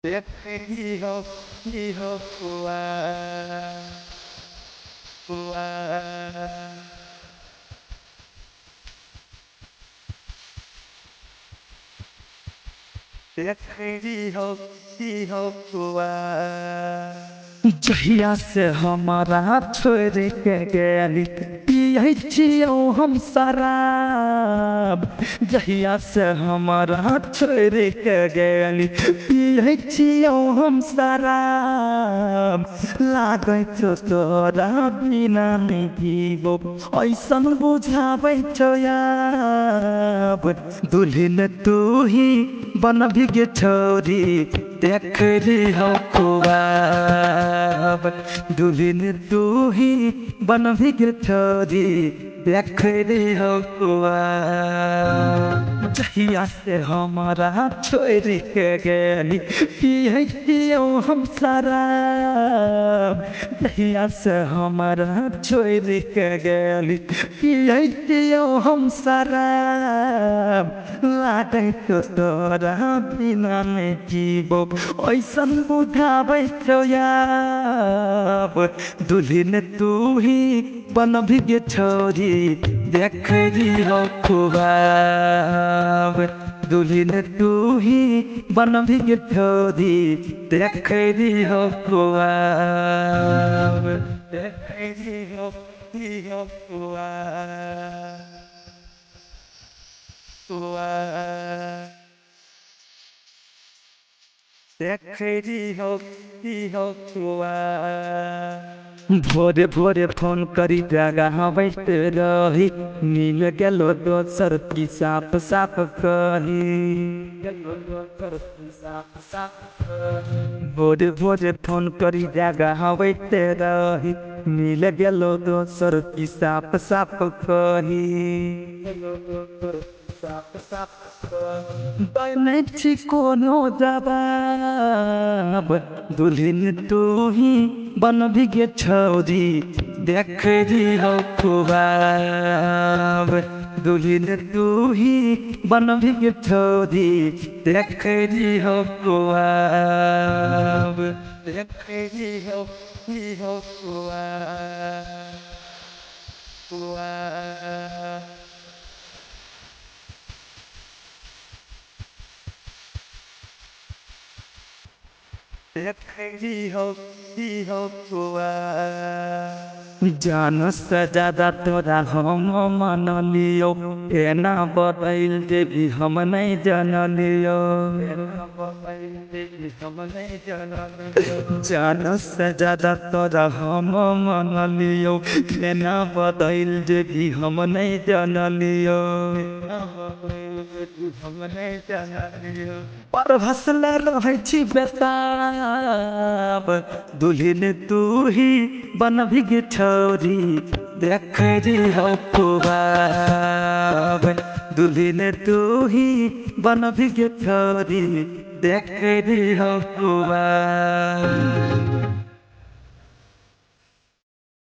Hijo, hijo, ua, ua. Hijo, hijo, ua. जहिया से हमारा छोड़ के गली पियै छियौ हम शराब। जहिया से हमारा छोड़ के गली पियै छियौ हम शराब। लागै छौ तोरा बिना नहीं जीबो ऐसन बुझाबै छौ याब। दुल्हन तू ही बनबी गे छोरी देख लिहौ खुआब। दुल्हन तू ही बनबी गे छोरी देख लिहौ खुआब। जहिया से हमारा छोड़ के गली पियै छियौ हम शराब। जहिया से हमारा छोड़ के गली पियै छियौ हम शराब। लागै छौ तोरा बिना नहीं जीबो ऐसन बुझाबै छौ याब। दुल्हन तू ही बनबी गे छोरी देख लिहौ खुआब। दुल्हन तू ही बनबी गे छोरी देख लिहौ खुआब। देख लिहौ खुआब। भोरे भोरे फोन करी जगावैत रही मिल गेलो दोसर की साफ साफ कही। भोरे भोरे फोन करी जगावैत रही मिल गेलो दोसर की साफ साफ कही। नहीं छी कोनो जवाब। दुल्हन तू ही बनबी गे छोरी देख लिहौ खुआब। दुल्हन तू ही बनबी गे छोरी देख लिहौ खुआब। देख लिहौ खुआब। जान से ज्यादा तोरा हम मान लियो एना बदल देवी हम नहीं जान लियो। जान से ज्यादा तोरा हम मान लियो एना बदल देवी हम नहीं जान लियो। पर भसले रहै छी बेताब। दुल्हन तू ही बनबी गे छोरी देख लिहौ खुआब। दुल्हन तू ही बनबी गे छोरी देख लिहौ खुआब।